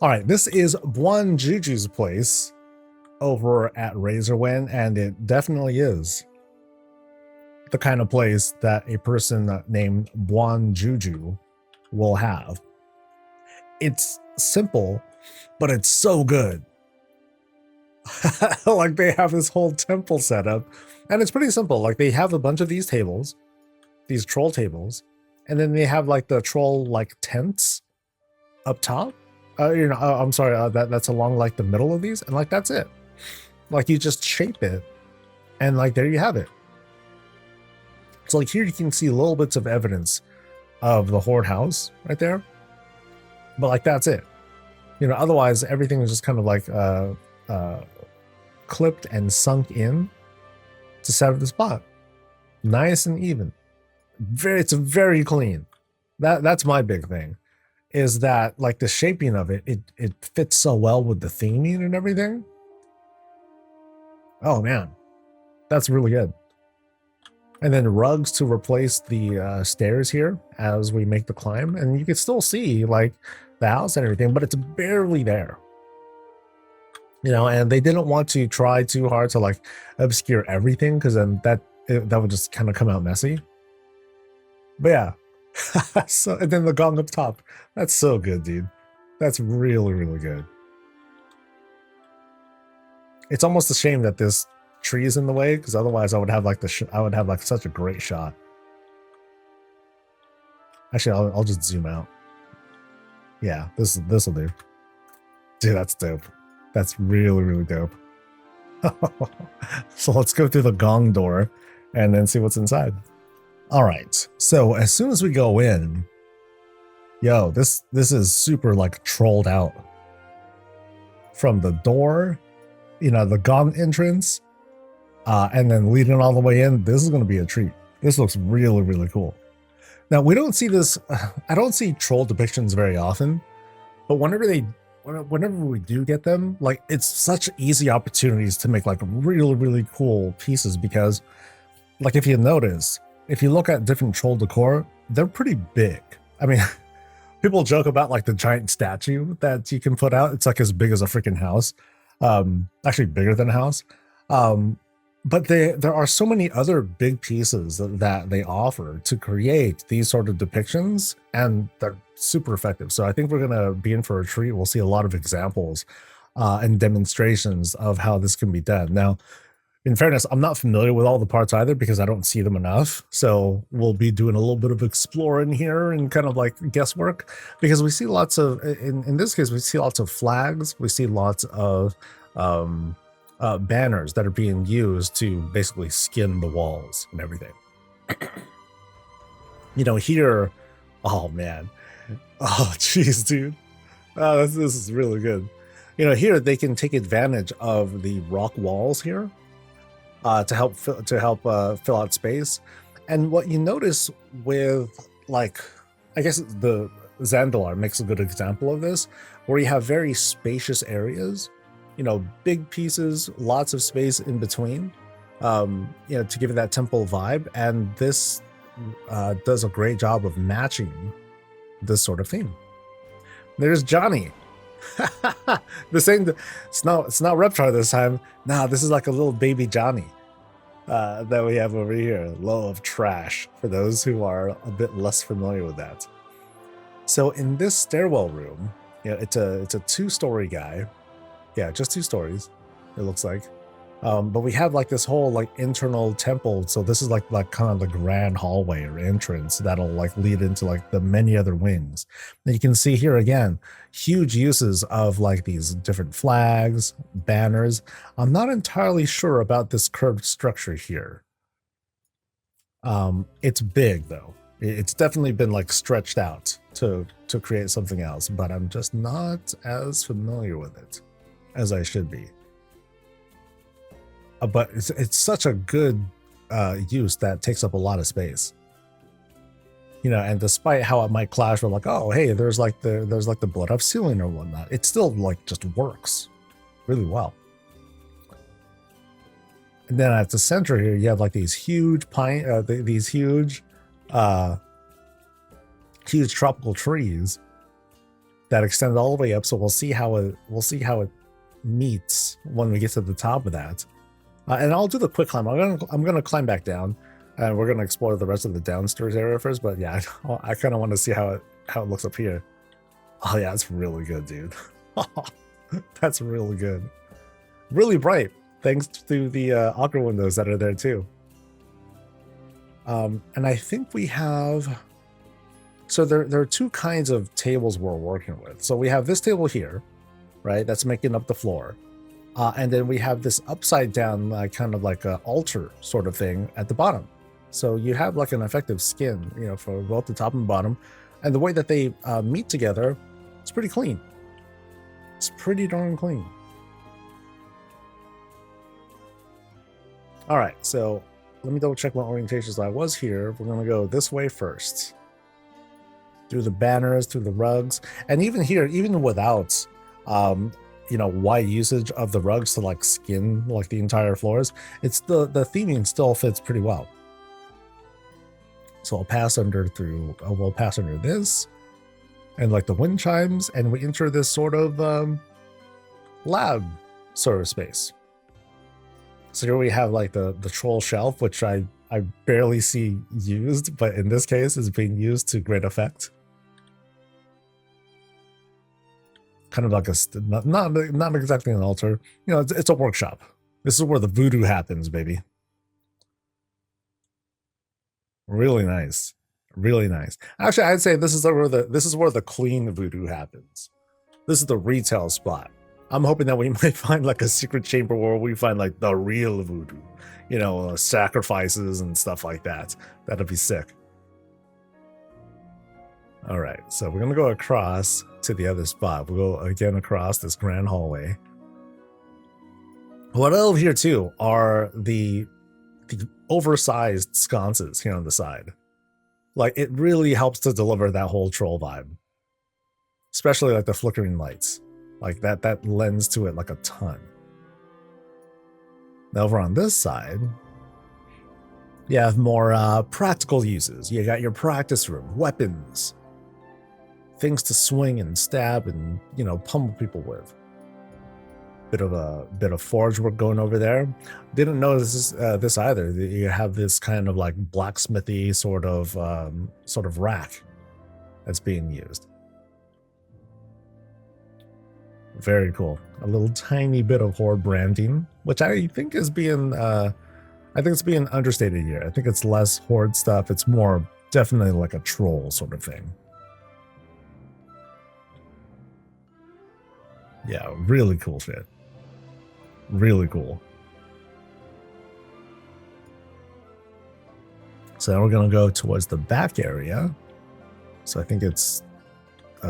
All right, this is Bwonjuju's place over at Razorwind, and it definitely is the kind of place that a person named Bwonjuju will have. It's simple, but it's so good. Like, they have this whole temple set up, and it's pretty simple. Like, they have a bunch of these tables, these troll tables, and then they have like the troll like tents up top. I'm sorry, that's along like the middle of these, and like that's it. Like, you just shape it, and like there you have it. So like here you can see little bits of evidence of the Horde house right there, but like that's it. Otherwise everything is just kind of like clipped and sunk in to center the spot, nice and even. It's very clean. That's my big thing, is that like the shaping of it fits so well with the theming and everything. Oh man, that's really good. And then rugs to replace the stairs here as we make the climb, and you can still see like the house and everything, but it's barely there. And they didn't want to try too hard to like obscure everything, because then that would just kind of come out messy. But yeah. So, and then the gong up top. That's so good, dude. That's really, really good. It's almost a shame that this tree is in the way, because otherwise I would have like such a great shot. Actually, I'll just zoom out. Yeah, this will do. Dude, that's dope. That's really, really dope. So let's go through the gong door and then see what's inside. All right, so as soon as we go in, yo, this is super like trolled out. From the door, the gong entrance, and then leading all the way in, this is going to be a treat. This looks really, really cool. Now, we don't see this, I don't see troll depictions very often, but whenever we do get them, like, it's such easy opportunities to make like really, really cool pieces, because like if you notice, if you look at different troll decor, they're pretty big. I mean, people joke about like the giant statue that you can put out. It's like as big as a freaking house. Actually bigger than a house. But there are so many other big pieces that they offer to create these sort of depictions, and they're super effective. So I think we're going to be in for a treat. We'll see a lot of examples and demonstrations of how this can be done. Now, in fairness, I'm not familiar with all the parts either, because I don't see them enough. So we'll be doing a little bit of exploring here and kind of like guesswork, because we see lots of, in this case, we see lots of flags. We see lots of banners that are being used to basically skin the walls and everything. Here, oh man. Oh, geez, dude. Oh, this is really good. Here they can take advantage of the rock walls here. To help fill out space. And what you notice with, like, I guess the Zandalar makes a good example of this, where you have very spacious areas, big pieces, lots of space in between, to give it that temple vibe. And this does a great job of matching this sort of theme. There's Johnny. It's not Reptar this time. Nah, this is like a little baby Johnny that we have over here. Low of trash, for those who are a bit less familiar with that. So in this stairwell room, it's a 2-story guy. Yeah, just 2 stories, it looks like. But we have like this whole like internal temple. So this is like kind of the grand hallway or entrance that'll like lead into like the many other wings. And you can see here again, huge uses of like these different flags, banners. I'm not entirely sure about this curved structure here. It's big though. It's definitely been like stretched out to create something else, but I'm just not as familiar with it as I should be. But it's such a good use that takes up a lot of space. And despite how it might clash with like, oh hey, there's like the blood up ceiling or whatnot, it still like just works really well. And then at the center here, you have like these huge huge tropical trees that extends all the way up. So we'll see how it meets when we get to the top of that. And I'll do the quick climb. I'm gonna climb back down, and we're gonna explore the rest of the downstairs area first. But yeah, I kind of want to see how it looks up here. Oh yeah, it's really good, dude. That's really good. Really bright, thanks to the Aqua windows that are there too. And I think we have. So there are two kinds of tables we're working with. So we have this table here, right? That's making up the floor. And then we have this upside down, kind of like an altar sort of thing at the bottom. So you have like an effective skin, you know, for both the top and bottom. And the way that they meet together, it's pretty clean. It's pretty darn clean. All right, so let me double check what orientations I was here. We're gonna go this way first. Through the banners, through the rugs. And even here, even without you know, wide usage of the rugs to like skin like the entire floors, it's the theming still fits pretty well. So we'll pass under this and like the wind chimes, and we enter this sort of lab sort of space. So here we have like the troll shelf, which I barely see used, but in this case is being used to great effect. Kind of like a not exactly an altar, you know. It's a workshop. This is where the voodoo happens, baby. Really nice, really nice. Actually, I'd say this is where the clean voodoo happens. This is the retail spot. I'm hoping that we might find like a secret chamber where we find like the real voodoo, you know, sacrifices and stuff like that. That'd be sick. All right, so we're gonna go across to the other spot. We'll go again across this grand hallway. What I love here too are the oversized sconces here on the side. Like, it really helps to deliver that whole troll vibe, especially like the flickering lights. Like that lends to it like a ton. Now over on this side, you have more practical uses. You got your practice room, weapons, things to swing and stab and, you know, pummel people with. Bit of forge work going over there. Didn't notice this either. You have this kind of like blacksmithy sort of rack that's being used. Very cool. A little tiny bit of horde branding, which I think is being it's being understated here. I think it's less horde stuff. It's more definitely like a troll sort of thing. Yeah, really cool shit. Really cool. So now we're gonna go towards the back area. So I think it's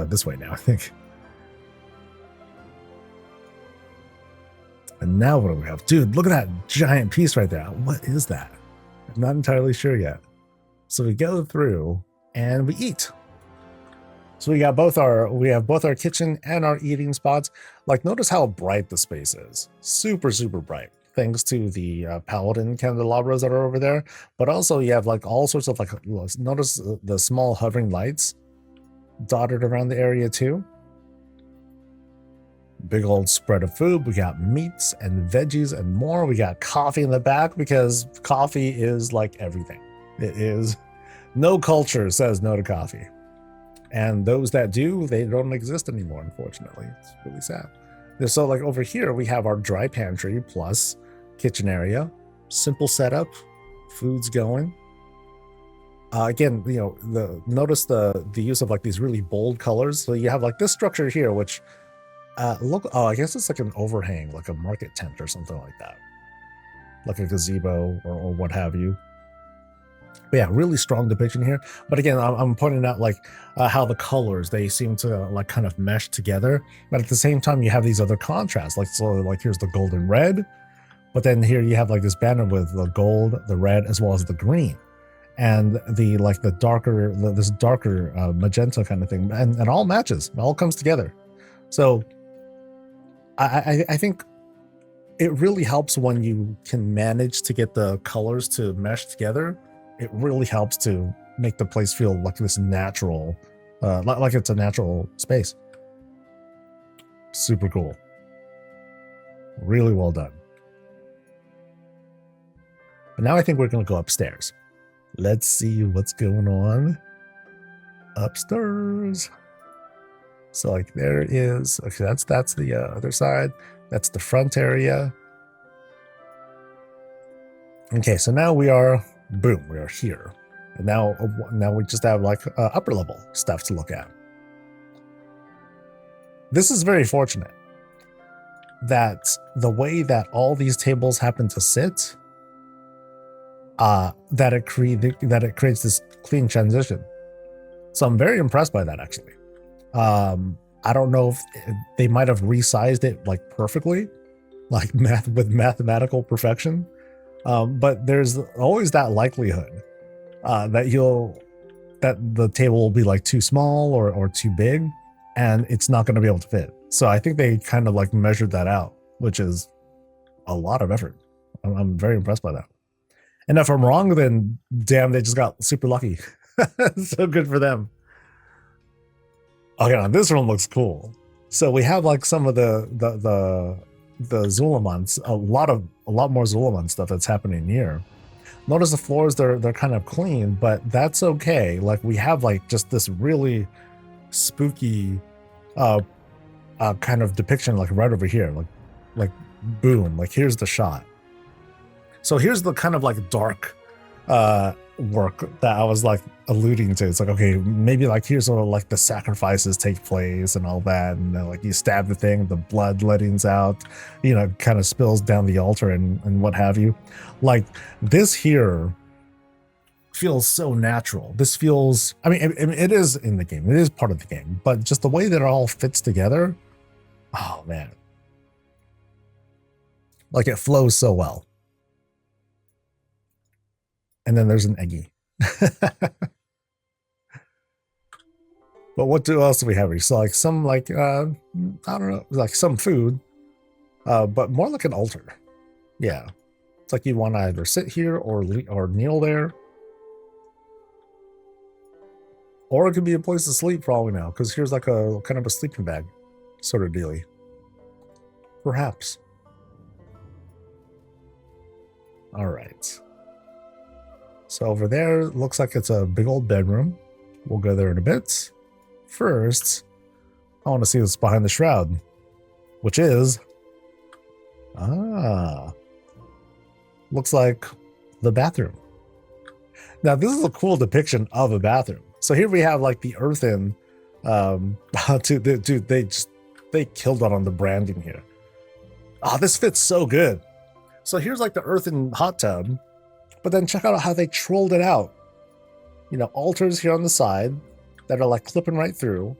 this way now, I think. And now what do we have? Dude, look at that giant piece right there. What is that? I'm not entirely sure yet. So we go through and we eat. So we have both our kitchen and our eating spots. Like, notice how bright the space is. Super, super bright. Thanks to the paladin candelabras that are over there. But also you have like all sorts of like, notice the small hovering lights dotted around the area too. Big old spread of food. We got meats and veggies and more. We got coffee in the back because coffee is like everything. It is. No culture says no to coffee. And those that do, they don't exist anymore, unfortunately. It's really sad. So like over here, we have our dry pantry plus kitchen area. Simple setup. Food's going. Again, you know, notice the use of like these really bold colors. So you have like this structure here, which I guess it's like an overhang, like a market tent or something like that, like a gazebo or what have you. But yeah, really strong depiction here. But again, I'm pointing out like how the colors, they seem to like kind of mesh together, but at the same time you have these other contrasts. Like, so like here's the golden red, but then here you have like this banner with the gold, the red, as well as the green, and the like the darker, this darker magenta kind of thing, and it all matches, it all comes together. So I think it really helps when you can manage to get the colors to mesh together. It really helps to make the place feel like this natural, like it's a natural space. Super cool. Really well done. But now I think we're going to go upstairs. Let's see what's going on upstairs. So like there is, okay, that's the other side. That's the front area. Okay, so now we are, boom, we are here. And now we just have like upper level stuff to look at. This is very fortunate that the way that all these tables happen to sit, that it creates this clean transition. So I'm very impressed by that, actually. I don't know if they might have resized it like perfectly, like with mathematical perfection. But there's always that likelihood that the table will be like too small or too big, and it's not going to be able to fit. So I think they kind of like measured that out, which is a lot of effort. I'm very impressed by that. And if I'm wrong, then damn, they just got super lucky. So good for them. Okay, now this room looks cool. So we have like some of the Zulaman, a lot more Zulaman stuff that's happening here. Notice the floors, they're kind of clean, but that's okay. Like we have like just this really spooky kind of depiction like right over here, like boom, like here's the shot. So here's the kind of like dark work that I was like alluding to. It's like, okay, maybe like here's where like the sacrifices take place and all that, and then like you stab the thing, the blood lettings out, you know, kind of spills down the altar and what have you. Like this here feels so natural. This feels, I mean, it is in the game, it is part of the game, but just the way that it all fits together, oh man, like it flows so well. And then there's an Eggy. But what else do we have here? So like some like I don't know, like some food, but more like an altar. Yeah, it's like you want to either sit here or kneel there, or it could be a place to sleep for all we know, because here's like a kind of a sleeping bag sort of dealy. Perhaps. All right. So over there, looks like it's a big old bedroom. We'll go there in a bit. First, I want to see what's behind the shroud, which is, looks like the bathroom. Now, this is a cool depiction of a bathroom. So here we have like the earthen, dude, they killed on the branding here. Oh, this fits so good. So here's like the earthen hot tub. But then check out how they trolled it out. You know, altars here on the side that are like clipping right through.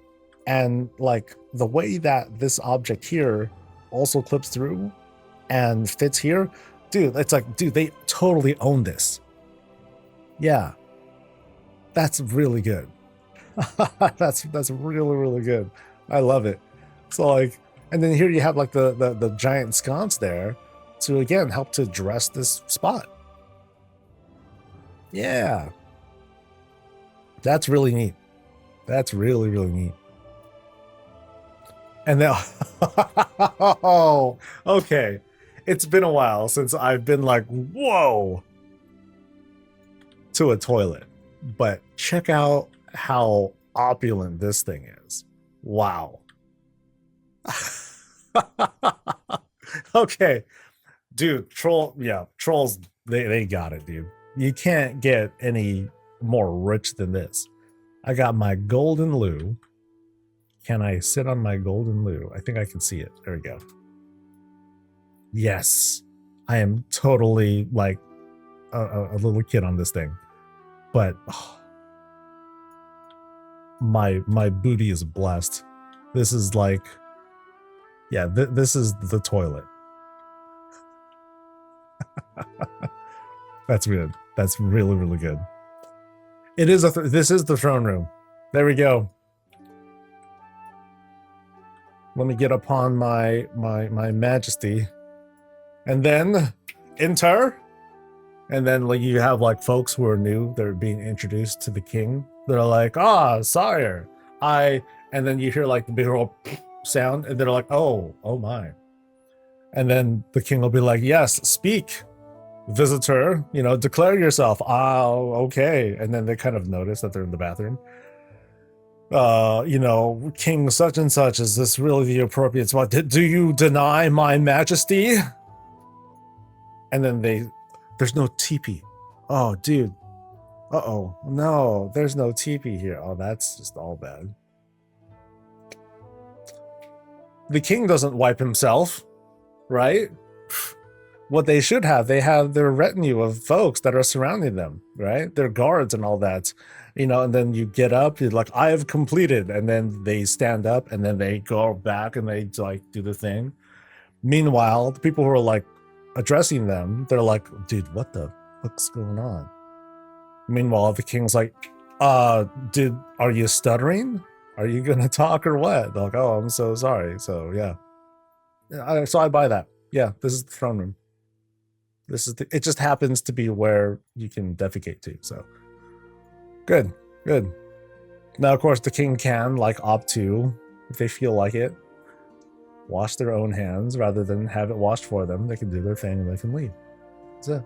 And like the way that this object here also clips through and fits here. Dude, it's like, dude, they totally own this. Yeah. That's really good. That's really, really good. I love it. So like, and then here you have like the giant sconce there to again help to dress this spot. Yeah, that's really neat. That's really, really neat. And then, oh, okay. It's been a while since I've been like, whoa, to a toilet. But check out how opulent this thing is. Wow. Okay, dude, trolls, they got it, dude. You can't get any more rich than this. I got my golden loo. Can I sit on my golden loo? I think I can see it. There we go. Yes, I am totally like a little kid on this thing. But oh, my booty is blessed. This is like, yeah, this is the toilet. That's good. That's really, really good. It is this is the throne room. There we go. Let me get upon my majesty, and then enter. And then like you have like folks who are new, they're being introduced to the king. They're like, sire, and then you hear like the big old sound, and they're like, oh my. And then the king will be like, yes, speak, visitor, you know, declare yourself. Oh, okay. And then they kind of notice that they're in the bathroom. You know, King such and such, is this really the appropriate spot? Do you deny my majesty? And then there's no teepee. Oh, dude. Uh-oh. No, there's no teepee here. Oh, that's just all bad. The king doesn't wipe himself, right? What they should have, they have their retinue of folks that are surrounding them, right? Their guards and all that, you know, and then you get up, you're like, I have completed. And then they stand up and then they go back and they like do the thing. Meanwhile, the people who are like addressing them, they're like, dude, what the fuck's going on? Meanwhile, the king's like, are you stuttering? Are you gonna talk or what? They're like, oh, I'm so sorry. So yeah. So I buy that. Yeah, this is the throne room. It just happens to be where you can defecate to. So good. Now, of course, the king can like opt to, if they feel like it, wash their own hands rather than have it washed for them. They can do their thing and they can leave. That's it.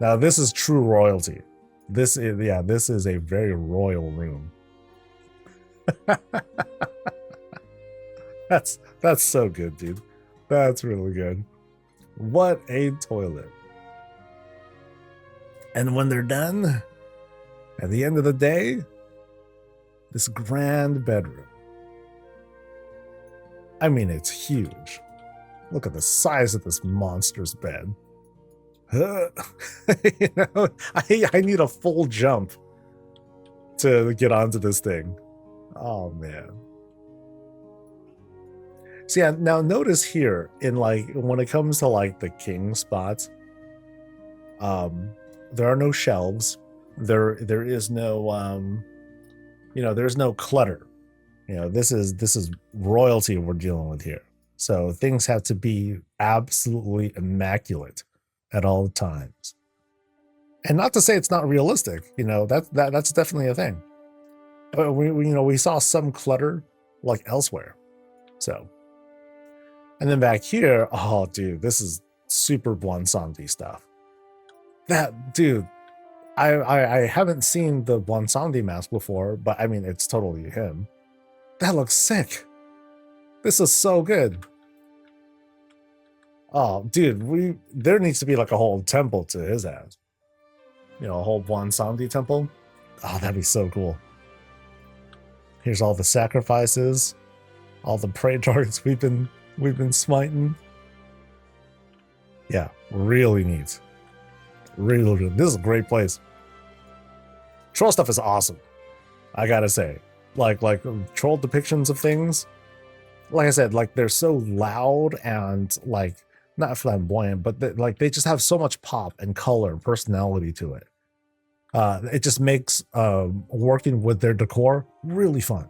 Now, this is true royalty. This is a very royal room. That's so good, dude. That's really good. What a toilet. And when they're done, at the end of the day, this grand bedroom. I mean, it's huge. Look at the size of this monster's bed. You know, I need a full jump to get onto this thing. Oh man. So yeah, now notice here in like when it comes to like the king spots, there are no shelves. There is no you know, there's no clutter. You know, this is royalty we're dealing with here. So things have to be absolutely immaculate at all times. And not to say it's not realistic, you know, that's definitely a thing. But we saw some clutter like elsewhere. So, and then back here, oh dude, this is super Bwonjuju stuff. That dude, I haven't seen the Bwonjuju mask before, but I mean it's totally him. That looks sick. This is so good. Oh, dude, there needs to be like a whole temple to his ass. You know, a whole Bwonjuju temple. Oh, that'd be so cool. Here's all the sacrifices, all the prey targets we've been smiting. Yeah, really neat. Really good. This is a great place. Troll stuff is awesome. I gotta say, like troll depictions of things. Like I said, like they're so loud and like not flamboyant, but they just have so much pop and color, and personality to it. It just makes working with their decor really fun.